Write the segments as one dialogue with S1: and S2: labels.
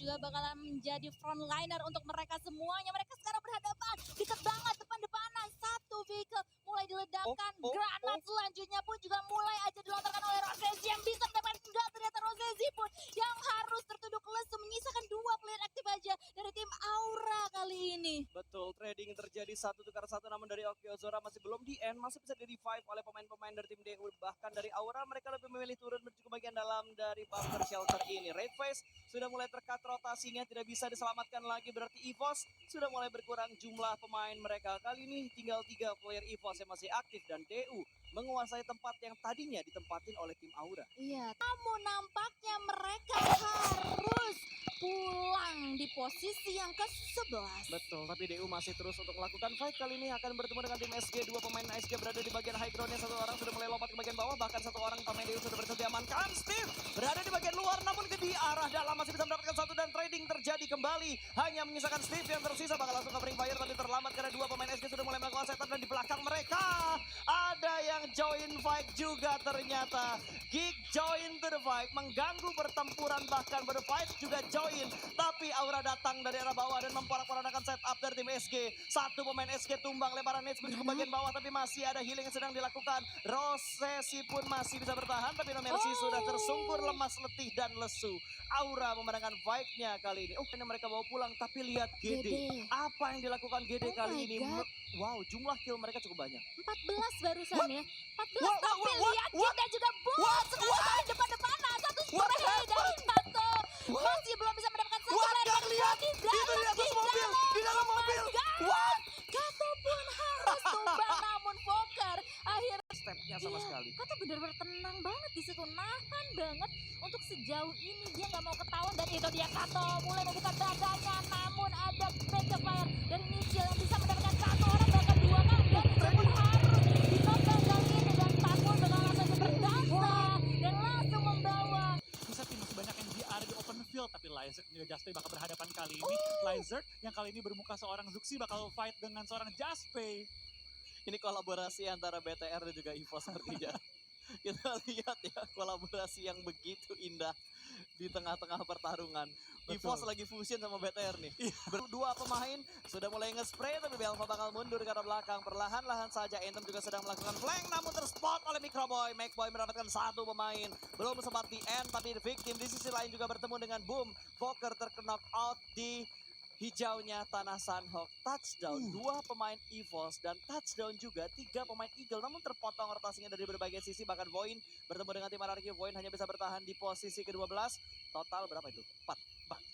S1: juga bakalan menjadi frontliner untuk mereka semuanya. Mereka sekarang berhadapan, dekat banget depan-depanan. Satu vehicle mulai diledakkan, granat selanjutnya pun juga mulai aja dilontarkan oleh Rosesi yang bisa mendapatkan. Enggak, ternyata Rosesi pun yang harus tertunduk lesu, menyisakan 2 player aktif aja dari tim Aura kali ini.
S2: Betul, trading terjadi 1-1 namun dari Okiozora masih belum di end, masih bisa di revive oleh pemain-pemain dari tim DU. Bahkan dari Aura mereka lebih memilih turun menuju ke bagian dalam dari bunker shelter ini. Red Face sudah mulai terkat rotasinya, tidak bisa diselamatkan lagi, berarti EVOS sudah mulai berkurang jumlah pemain mereka. Kali ini tinggal 3 player EVOS yang masih aktif dan DU menguasai tempat yang tadinya ditempatin oleh tim Aura.
S1: Iya, namun nampaknya mereka harus pulang di posisi yang ke-11.
S2: Betul, tapi DU masih terus untuk melakukan fight. Kali ini akan bertemu dengan tim SG. 2 pemain SG berada di bagian high groundnya. 1 orang sudah mulai lompat ke bagian bawah. Bahkan 1 orang pemain DU sudah berhasil diamankan. Steve berada di bagian luar, namun di arah dalam masih bisa mendapatkan 1 dan trading terjadi kembali. Hanya menyisakan Steve yang tersisa, bakal langsung covering fire tapi terlambat karena 2 pemain SG sudah mulai melakukan setup. Dan di belakang mereka ada yang join fight juga ternyata. Geek join to the fight, mengganggu pertempuran, bahkan ber fight juga join. Tapi Aura datang dari arah bawah dan memporak-porandakan setup dari tim SG. 1 pemain SG tumbang, lebaran Nets menuju ke bagian bawah, tapi masih ada healing yang sedang dilakukan. Rosesi pun masih bisa bertahan, tapi No Mercy sudah tersungkur, lemas, letih, dan lesu. Aura memenangkan fight-nya kali ini. Ini mereka bawa pulang, tapi lihat GD. Apa yang dilakukan GD kali ini? Wow, jumlah kill mereka cukup banyak.
S1: 14 barusan ya. 14, tapi lihat kita juga bot sekarang depan-depanan. Satu spray dari Kato. Masih belum bisa mendapatkan satu player.
S2: Gak lihat, itu di atas mobil, di dalam mobil.
S1: Kato pun harus tumbang, namun Fokker akhirnya
S2: Stepnya sama sekali.
S1: Kato benar-benar tenang banget di situ, nahan banget untuk sejauh ini. Dia nggak mau ketahuan dan itu dia Kato mulai membuka dadanya, namun ada backup fire dari Nichil yang bisa mendapatkan 1 orang bahkan 2 kan, dan Nichil pun harus ditopang kali ini dan Takul bakal langsung berdasa dan langsung membawa.
S3: Bisa tim masih banyak yang ada di open field, tapi Lizard juga Jaspe bakal berhadapan kali ini. Lizard yang kali ini bermuka seorang Zuxi bakal fight dengan seorang Jaspe.
S2: Ini kolaborasi antara BTR dan juga EVOS artinya. Kita lihat ya kolaborasi yang begitu indah di tengah-tengah pertarungan. EVOS lagi fusion sama BTR nih. Berdua pemain sudah mulai nge-spray, tapi Belva bakal mundur ke arah belakang. Perlahan-lahan saja Anthem juga sedang melakukan flank, namun terspot oleh Microboy. Macboy mendapatkan 1 pemain. Belum sempat di end, tapi victim di sisi lain juga bertemu dengan Boom. Fokker terknock out di hijaunya tanah Sunhawk. Touchdown 2 pemain EVOS dan touchdown juga 3 pemain Eagle, namun terpotong rotasinya dari berbagai sisi. Bahkan Voin bertemu dengan tim RRQ. Voin hanya bisa bertahan di posisi ke-12. Total berapa itu? 4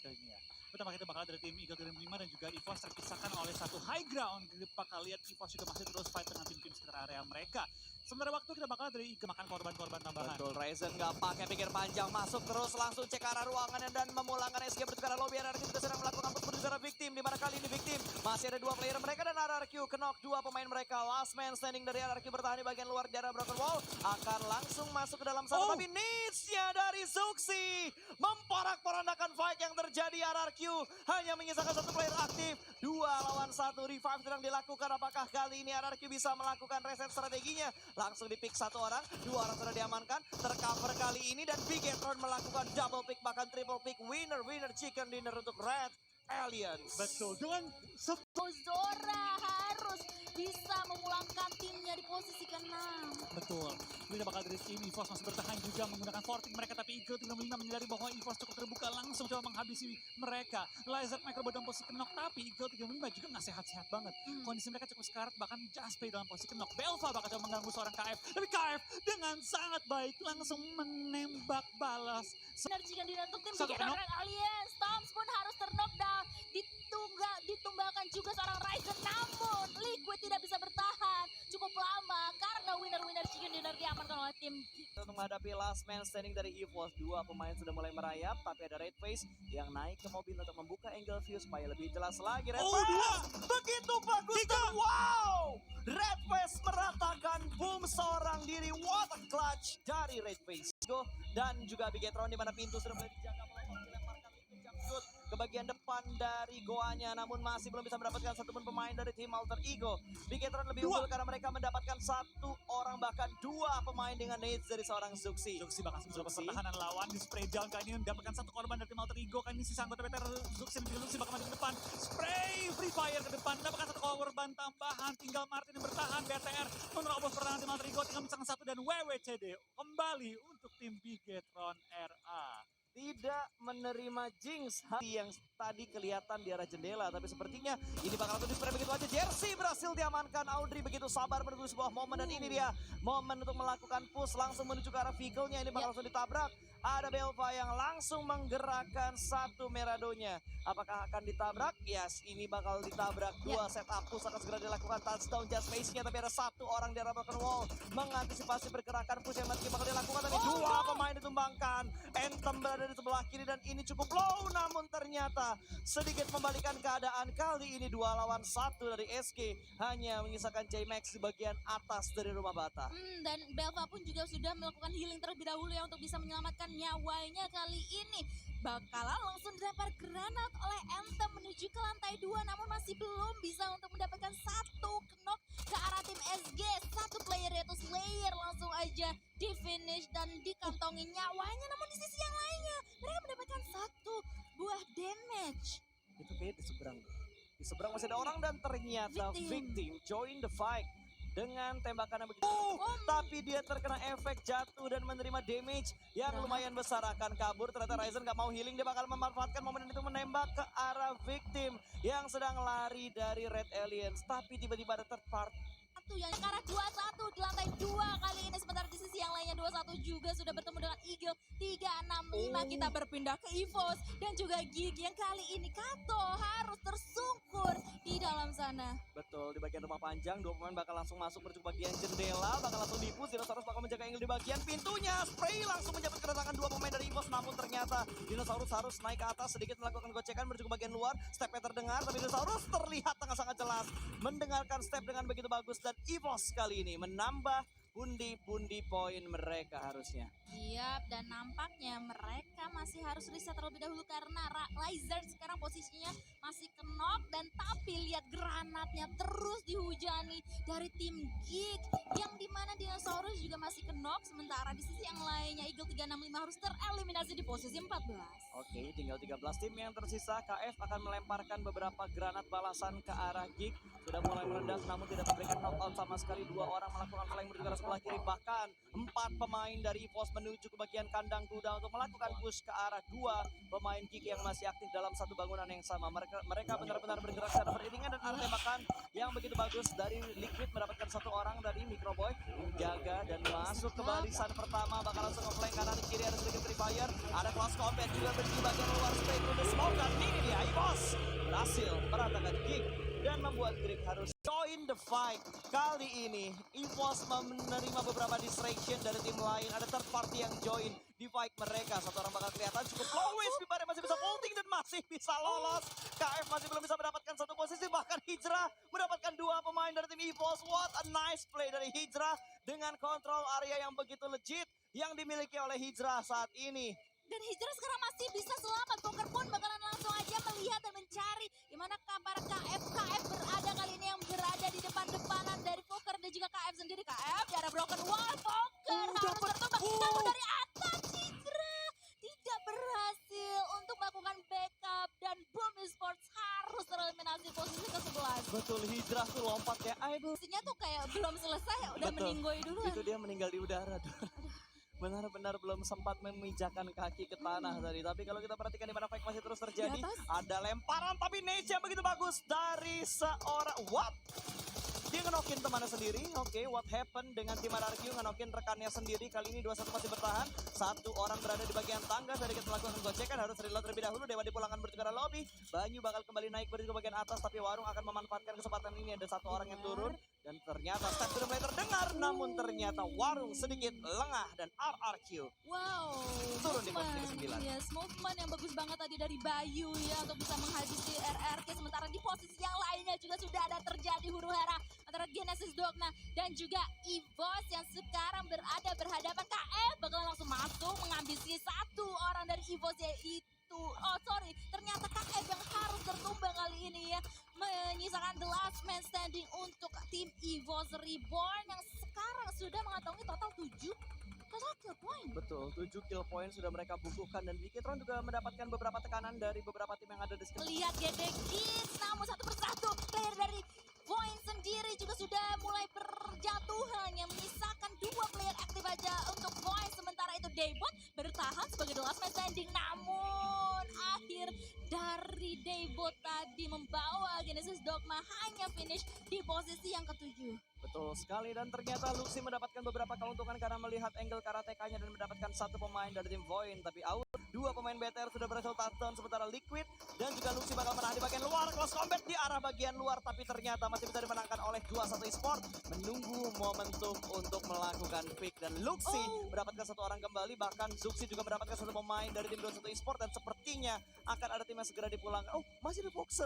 S3: kali ini ya. Pertama kita bakal dari tim Eagle 2005 dan juga EVOS terpisahkan oleh 1 high ground. Kita bakal lihat EVOS juga masih terus fight dengan tim-tim sekitar area mereka. Sementara waktu kita bakal dari Eagle makan korban-korban tambahan.
S2: Betul, Ryzen nggak pakai pikir panjang, masuk terus langsung cek arah ruangannya dan memulangkan SG menuju ke arah lobby. RRQ juga sedang melakukan push menuju arah victim, di mana kali ini victim masih ada 2 player mereka dan RRQ knock 2 pemain mereka. Last man standing dari RRQ bertahan di bagian luar di arah broken wall, akan langsung masuk ke dalam sana. Tapi niche-nya dari Zuxi memporak-porandakan fight yang terjadi. RRQ hanya menyisakan 1 player aktif, 2 lawan 1. Revive sedang dilakukan. Apakah kali ini RRQ bisa melakukan reset strateginya? Langsung di pick 1 orang, 2 orang sudah diamankan, tercover kali ini dan Bigetron melakukan double pick bahkan triple pick. Winner chicken dinner untuk Red Aliens.
S3: Betul, dengan
S1: Zora harus bisa memulangkan timnya di posisi ke-6.
S3: betul. Kita bakal dari tim EVOS masih bertahan juga menggunakan forting mereka, tapi Eagle 35 menyadari bahwa EVOS cukup terbuka, langsung coba menghabisi mereka. Lizard Microbo dalam posisi knock, tapi Eagle 35 juga nggak sehat-sehat banget. Kondisi mereka cukup sekarat, bahkan Jaspe dalam posisi knock. Belva bakal coba mengganggu seorang KF, tapi KF dengan sangat baik langsung menembak balas.
S1: Energi kan untuk tim
S3: Satu
S1: Bigetron
S3: knock.
S1: Aliens. Storms pun harus terknockdown. Ditumbalkan juga seorang Ryzen, namun Liquid tidak bisa bertahan cukup lama karena winner chicken dinner diamankan oleh tim Geek.
S2: Untuk menghadapi last man standing dari EVOS, 2 pemain sudah mulai merayap, tapi ada Red Face yang naik ke mobil untuk membuka angle view supaya lebih jelas lagi. Red Face begitu bagus dan wow! Red Face meratakan boom seorang diri. What a clutch dari Red Face. Dan juga Bigetron di mana pintu sudah mulai dijaga, melemparkan Liquid jump ikut ke bagian depan dari goanya, namun masih belum bisa mendapatkan satupun pemain dari tim Alter Ego. Bigetron lebih unggul karena mereka mendapatkan satu orang bahkan dua pemain dengan nades dari seorang Zuxi.
S3: Zuxi bahkan sebelum
S2: Zuxi.
S3: pertahanan lawan di spray down kali ini mendapatkan satu korban dari tim Alter Ego. Kali ini sisa anggota BTR Zuxi dan juga Zuxi bakal maju ke depan. Spray Free Fire ke depan, mendapatkan satu korban tambahan. Tinggal Martin yang bertahan. BTR menerobos pertahanan tim Alter Ego, tinggal mencang satu dan WWCD kembali untuk tim Bigetron RA.
S2: Tidak menerima Jinx yang tadi kelihatan di arah jendela, tapi sepertinya ini bakal langsung di-spray begitu aja. Jersey berhasil diamankan. Audrey begitu sabar menunggu sebuah momen, dan ini dia momen untuk melakukan push langsung menuju ke arah vehicle-nya. Ini bakal langsung ditabrak. Ada Belva yang langsung menggerakkan satu Meradonya. Apakah akan ditabrak? Yes, ini bakal ditabrak. Dua setup push akan segera dilakukan. Touchdown just face-nya, tapi ada satu orang di arah broken wall mengantisipasi pergerakan push yang nanti bakal dilakukan. Tapi dua pemain ditumbangkan. Anthem berada di sebelah kiri dan ini cukup low, namun ternyata sedikit membalikan keadaan. Kali ini 2 lawan 1 dari SK, hanya menyisakan J-Max di bagian atas dari rumah bata.
S1: Dan Belva pun juga sudah melakukan healing terlebih dahulu ya untuk bisa menyelamatkan nyawanya. Kali ini bakalan langsung dilempar granat oleh Anthem menuju ke lantai 2, namun masih belum bisa untuk mendapatkan satu knock ke arah tim SG. Satu player yaitu Slayer langsung aja di finish dan dikantongi nyawanya, namun di sisi yang lainnya mereka mendapatkan satu buah damage.
S2: Itu kayak di seberang. Di seberang masih ada orang dan ternyata victim join the fight dengan tembakan yang begitu. Tapi dia terkena efek jatuh dan menerima damage yang lumayan besar, akan kabur. Ternyata Ryzen gak mau healing, dia bakal memanfaatkan momen itu menembak ke arah victim yang sedang lari dari Red Aliens. Tapi tiba-tiba ada third party
S1: Yang ke arah 2-1 di lantai 2 kali ini, sementara di sisi yang lainnya 2-1 juga sudah bertemu dengan Eagle 365. Kita berpindah ke EVOS dan juga Gig yang kali ini Kato harus tersungkur di dalam sana.
S2: Betul, di bagian rumah panjang, dua pemain bakal langsung masuk menuju bagian jendela, bakal langsung dipus. Dinosaurus bakal menjaga angle di bagian pintunya. Spray langsung menyambut kedatangan dua pemain dari EVOS, namun ternyata Dinosaurus harus naik ke atas sedikit melakukan gocekan menuju ke bagian luar. Stepnya terdengar, tapi Dinosaurus terlihat sangat jelas mendengarkan step dengan begitu bagus, dan EVOS kali ini menambah pundi-pundi poin mereka harusnya.
S1: Siap, dan nampaknya mereka masih harus reset terlebih dahulu karena Laser sekarang posisinya masih knock, dan tapi lihat granatnya terus dihujani dari tim Geek yang dimana Dinosaurus juga masih knock, sementara di sisi yang lainnya Eagle 365 harus tereliminasi di posisi 14.
S2: Oke, tinggal 13 tim yang tersisa. KF akan melemparkan beberapa granat balasan ke arah Geek. Sudah mulai merendah namun tidak memberikan knockout sama sekali. Dua orang melakukan flank menuju ke arah sebelah kiri, bahkan 4 pemain dari EVOS menuju ke bagian kandang kuda untuk melakukan push ke arah dua pemain Geek yang masih aktif dalam satu bangunan yang sama. Mereka benar-benar bergerak secara beriringan, dan ada tembakan yang begitu bagus dari Liquid mendapatkan satu orang dari Microboy, menjaga dan masuk ke barisan pertama. Bakal langsung nge-flank kanan kiri, ada sedikit Free Fire, ada close combat juga di bagian luar. Spray through the smoke, dan ini dia EVOS berhasil meratakan Geek dan membuat Geek harus join the fight. Kali ini EVOS menerima beberapa distraction dari tim lain. Ada third party yang join di fight mereka. Satu orang bakal kelihatan cukup low, Wispy masih bisa vaulting dan masih bisa lolos. KF masih belum bisa mendapatkan satu posisi, bahkan Hijrah mendapatkan dua pemain dari tim EVOS. What a nice play dari Hijrah dengan kontrol area yang begitu legit yang dimiliki oleh Hijrah saat ini.
S1: Dan Hijrah sekarang masih bisa selamat. Poker pun bakalan langsung aja melihat dan mencari di mana para KF berada kali ini, yang berada di depan-depanan dari Poker dan juga KF sendiri. KF di arah broken wall, Poker harus tertumbang. Namun dari atas Hijrah tidak berhasil untuk melakukan backup, dan Boom Esports harus tereliminasi posisi ke-11.
S2: Betul, Hijrah tuh lompat ya.
S1: Posisinya tuh kayak belum selesai udah meninggoy duluan.
S2: Itu dia meninggal di udara. Benar-benar belum sempat memijakan kaki ke tanah tadi. Tapi kalau kita perhatikan di mana fight masih terus terjadi, ada lemparan tapi nade yang begitu bagus dari seorang dia ngenokin temannya sendiri. Oke, what happened dengan tim RRQ ngenokin rekannya sendiri. Kali ini 2-1 masih bertahan. Satu orang berada di bagian tangga, sedikit melakukan gocekan, harus reload terlebih dahulu. Dewa dipulangkan menuju ke arah lobby. Banyu bakal kembali naik menuju ke bagian atas, tapi Warung akan memanfaatkan kesempatan ini. Ada satu orang yang turun, dan ternyata step sudah mulai terdengar, namun ternyata Warung sedikit lengah, dan RRQ turun di posisi ke-9.
S1: Yes, movement yang bagus banget tadi dari Bayu ya untuk bisa menghabisi RRQ. Sementara di posisi yang lainnya juga sudah ada terjadi huru-hara antara Genesis Dogma dan juga EVOS yang sekarang berhadapan. KF bakalan langsung masuk mengambisi satu orang dari EVOS, yaitu ternyata KF yang harus tertumbang kali ini ya. Menyisakan the last man standing untuk tim EVOS Reborn yang sekarang sudah mengantongi total 7 kill point.
S2: Betul, 7 kill point sudah mereka bukukan dan Vikitron juga mendapatkan beberapa tekanan dari beberapa tim yang ada di sekitar.
S1: Lihat GDGs, namun satu persatu player dari Void sendiri juga sudah mulai berjatuhan yang menyisakan 2 player aktif aja untuk Void. Sementara itu Daybot bertahan sebagai the last man standing, namun akhir dari Daybot tadi membawa Genesis Dogma hanya finish di posisi yang ke-7.
S2: Betul sekali dan ternyata Luxi mendapatkan beberapa keuntungan karena melihat angle karateka-nya dan mendapatkan satu pemain dari tim Void. Tapi out, 2 pemain BTR sudah berhasil touchdown sementara Liquid dan juga Luxi bakal menahan di bagian luar. Close combat di arah bagian luar tapi ternyata masih bisa dimenangkan oleh 21 Esport. Menunggu momentum untuk melakukan pick dan Luxi mendapatkan satu orang kembali. Bahkan Zuxi juga mendapatkan satu pemain dari tim 21 Esport dan sepertinya akan ada tim yang segera dipulangkan. Oh, masih ada Foxe.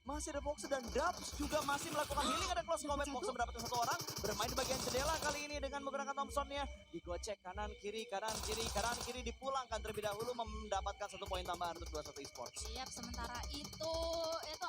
S2: Masih ada Foxe dan Dubs juga masih melakukan healing. Ada close combat, Foxe mendapatkan satu orang. Bermain di bagian jendela kali ini dengan menggunakan Thompson-nya. Digocek kanan kiri, kanan kiri dipulangkan terlebih dahulu mendapatkan 1 poin tambahan untuk 21 Esports.
S1: Siap, sementara itu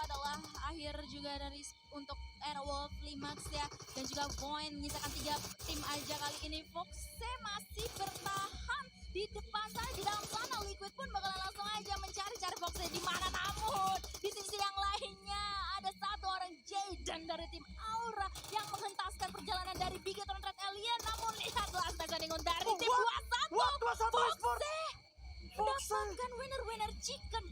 S1: adalah akhir juga dari untuk Airwolf Limax ya. Dan juga Void menyisakan 3 tim aja kali ini. Foxe masih bertahan di depan sana, di dalam sana. Liquid pun bakalan langsung aja mencari-cari Foxe di mana, namun di sisi yang lainnya ada satu orang Jaden dari tim Aura yang menghentaskan perjalanan dari Bigetron Red Alien. Namun lihatlah standingan dari tim 21.
S2: What? 21 Esports!
S1: Foxe mendapatkan winner chicken